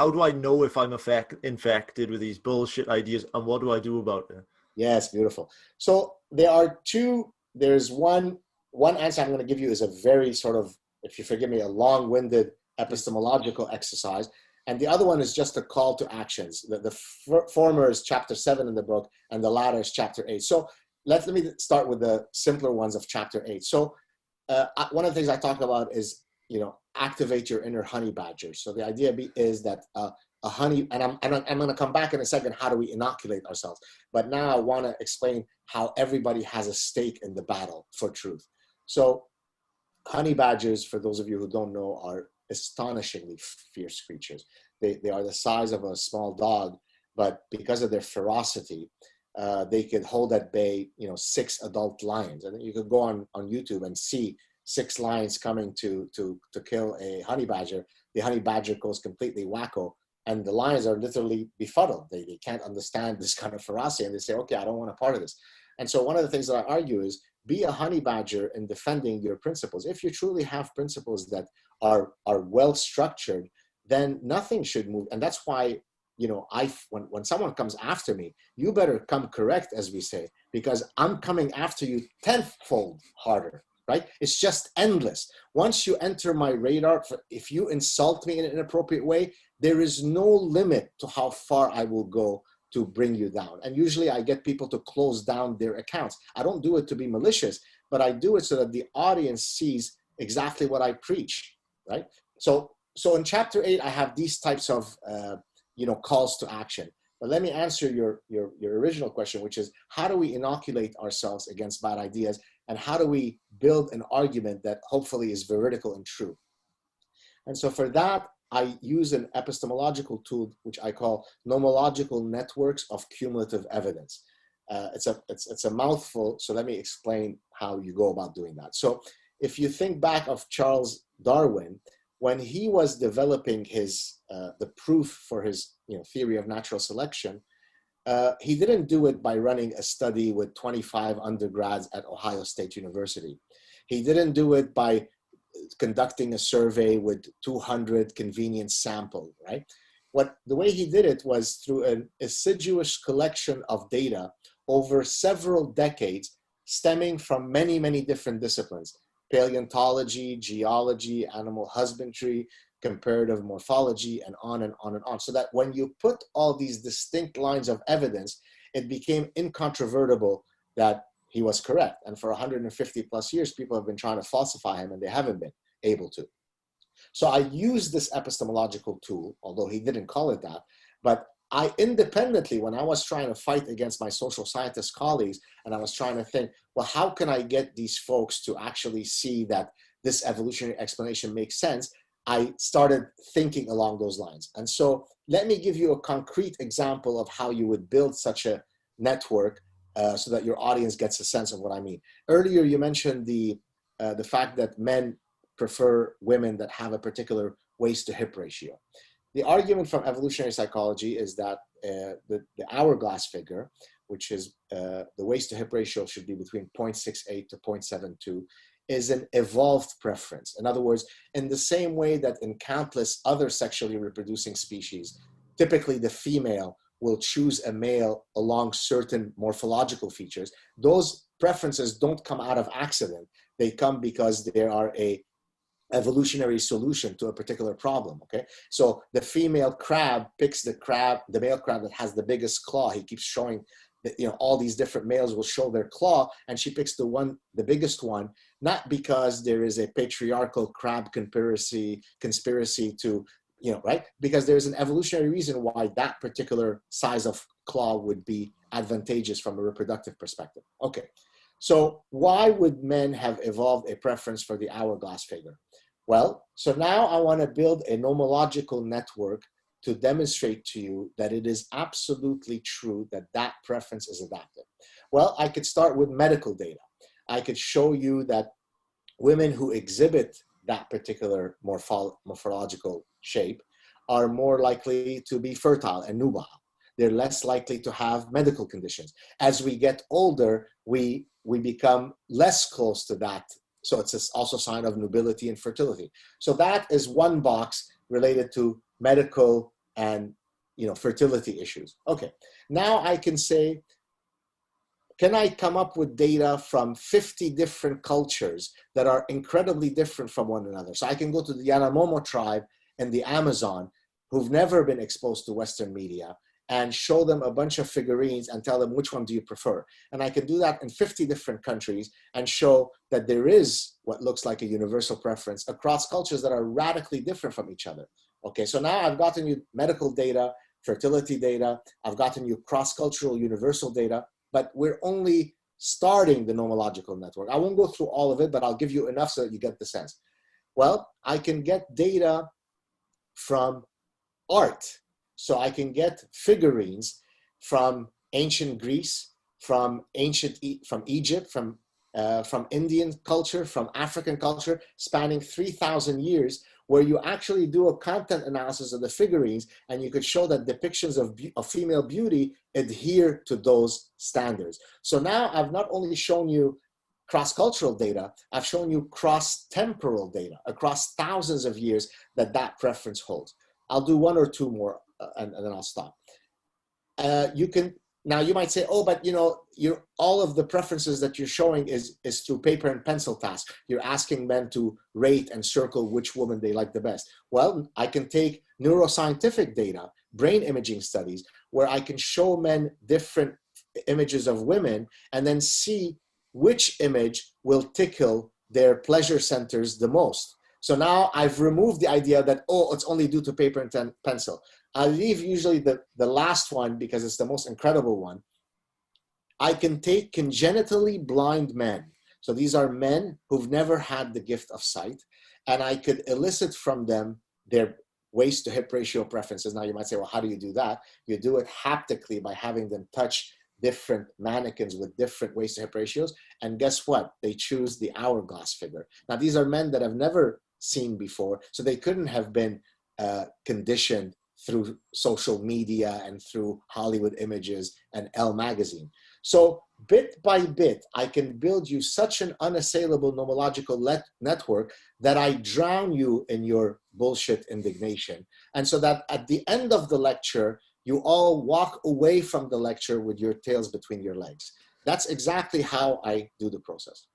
how do I know if I'm infected with these bullshit ideas, and what do I do about it? Yes, beautiful. So there are two. There's one answer I'm going to give you is a very sort of, if you forgive me, a long-winded epistemological exercise. And the other one is just a call to actions. The former is chapter 7 in the book, and the latter is chapter 8. So let me start with the simpler ones of chapter 8. So one of the things I talk about is, activate your inner honey badger. So the idea is that a honey, and I'm going to come back in a second, how do we inoculate ourselves? But now I want to explain how everybody has a stake in the battle for truth. So honey badgers, for those of you who don't know, are astonishingly fierce creatures. They are the size of a small dog, but because of their ferocity, they could hold at bay, 6 adult lions. And you could go on YouTube and see 6 lions coming to kill a honey badger. The honey badger goes completely wacko, and the lions are literally befuddled. They can't understand this kind of ferocity, and they say, okay, I don't want a part of this. And so one of the things that I argue is, be a honey badger in defending your principles. If you truly have principles that are well structured, then nothing should move. And that's why, when someone comes after me, you better come correct, as we say, because I'm coming after you tenfold harder, right? It's just endless. Once you enter my radar, if you insult me in an inappropriate way, there is no limit to how far I will go to bring you down. And usually I get people to close down their accounts. I don't do it to be malicious, but I do it so that the audience sees exactly what I preach, right? So in chapter 8, I have these types of, calls to action. But let me answer your original question, which is, how do we inoculate ourselves against bad ideas? And how do we build an argument that hopefully is veridical and true? And so for that, I use an epistemological tool, which I call Nomological Networks of Cumulative Evidence. It's a mouthful, so let me explain how you go about doing that. So if you think back of Charles Darwin, when he was developing the proof for his theory of natural selection, he didn't do it by running a study with 25 undergrads at Ohio State University. He didn't do it by conducting a survey with 200 convenient samples, right? The way he did it was through an assiduous collection of data over several decades, stemming from many, many different disciplines: paleontology, geology, animal husbandry, comparative morphology, and on and on and on. So that when you put all these distinct lines of evidence, it became incontrovertible that he was correct. And for 150 plus years, people have been trying to falsify him, and they haven't been able to. So I used this epistemological tool, although he didn't call it that, but I independently, when I was trying to fight against my social scientist colleagues, and I was trying to think, well, how can I get these folks to actually see that this evolutionary explanation makes sense? I started thinking along those lines. And so let me give you a concrete example of how you would build such a network so that your audience gets a sense of what I mean. Earlier, you mentioned the fact that men prefer women that have a particular waist-to-hip ratio. The argument from evolutionary psychology is that the hourglass figure, which is the waist-to-hip ratio should be between 0.68 to 0.72, is an evolved preference. In other words, in the same way that in countless other sexually reproducing species, typically the female will choose a male along certain morphological features. Those preferences don't come out of accident. They come because there are a evolutionary solution to a particular problem, okay? So the female crab picks the male crab that has the biggest claw. He keeps showing that, all these different males will show their claw, and she picks the biggest one, not because there is a patriarchal crab conspiracy to, right? Because there's an evolutionary reason why that particular size of claw would be advantageous from a reproductive perspective. Okay, so why would men have evolved a preference for the hourglass figure? Well, so now I want to build a nomological network to demonstrate to you that it is absolutely true that that preference is adaptive. Well, I could start with medical data. I could show you that women who exhibit that particular morphological shape are more likely to be fertile and nubile. They're less likely to have medical conditions. As we get older, we become less close to that. So it's also a sign of nubility and fertility. So that is one box related to medical and fertility issues. Okay, now I can say, can I come up with data from 50 different cultures that are incredibly different from one another? So I can go to the Yanomamo tribe in the Amazon who've never been exposed to Western media and show them a bunch of figurines and tell them, which one do you prefer? And I can do that in 50 different countries and show that there is what looks like a universal preference across cultures that are radically different from each other. Okay, so now I've gotten you medical data, fertility data, I've gotten you cross-cultural universal data, but we're only starting the nomological network. I won't go through all of it, but I'll give you enough so that you get the sense. Well, I can get data from art. So I can get figurines from ancient Greece, from Egypt, from Indian culture, from African culture, spanning 3,000 years, where you actually do a content analysis of the figurines, and you could show that depictions of female beauty adhere to those standards. So now I've not only shown you cross-cultural data, I've shown you cross-temporal data across thousands of years that preference holds. I'll do one or two more and then I'll stop. Now you might say, oh, but all of the preferences that you're showing is through paper and pencil tasks. You're asking men to rate and circle which woman they like the best. Well, I can take neuroscientific data, brain imaging studies, where I can show men different images of women and then see which image will tickle their pleasure centers the most. So now I've removed the idea that, oh, it's only due to paper and pencil. I leave usually the last one because it's the most incredible one. I can take congenitally blind men. So these are men who've never had the gift of sight, and I could elicit from them their waist to hip ratio preferences. Now you might say, well, how do you do that? You do it haptically by having them touch different mannequins with different waist to hip ratios. And guess what? They choose the hourglass figure. Now these are men that have never seen before, so they couldn't have been conditioned through social media and through Hollywood Images and Elle magazine. So bit by bit, I can build you such an unassailable nomological network that I drown you in your bullshit indignation. And so that at the end of the lecture, you all walk away from the lecture with your tails between your legs. That's exactly how I do the process.